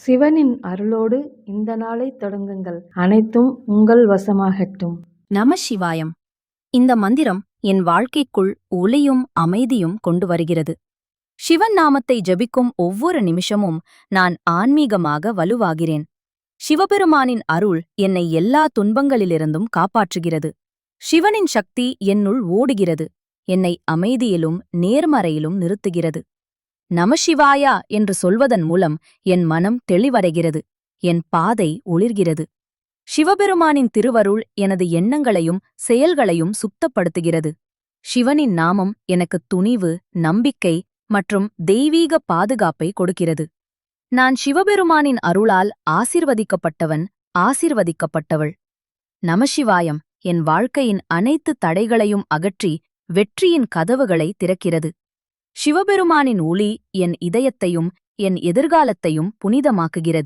சிவனின் அருளோடு இந்த நாளைத் தொடங்குங்கள். அனைத்தும் உங்கள் வசமாகட்டும். நம சிவாயம். இந்த மந்திரம் என் வாழ்க்கைக்குள் ஒளியும் அமைதியும் கொண்டு வருகிறது. சிவன் நாமத்தை ஜபிக்கும் ஒவ்வொரு நிமிஷமும் நான் ஆன்மீகமாக வலுவாகிறேன். சிவபெருமானின் அருள் என்னை எல்லா துன்பங்களிலிருந்தும் காப்பாற்றுகிறது. சிவனின் சக்தி என்னுள் ஓடுகிறது. என்னை அமைதியிலும் நேர்மறையிலும் நிறுத்துகிறது. நமசிவாயா என்று சொல்வதன் மூலம் என் மனம் தெளிவடைகிறது. என் பாதை ஒளிர்கிறது. சிவபெருமானின் திருவருள் எனது எண்ணங்களையும் செயல்களையும் சுத்தப்படுத்துகிறது. சிவனின் நாமம் எனக்கு துணிவு, நம்பிக்கை மற்றும் தெய்வீக பாதுகாப்பை கொடுக்கிறது. நான் சிவபெருமானின் அருளால் ஆசிர்வதிக்கப்பட்டவன், ஆசிர்வதிக்கப்பட்டவள். நமசிவாயம் என் வாழ்க்கையின் அனைத்து தடைகளையும் அகற்றி வெற்றியின் கதவுகளை திறக்கிறது. சிவபெருமானின் ஒளி என் இதயத்தையும் என் எதிர்காலத்தையும் புனிதமாக்குகிறது.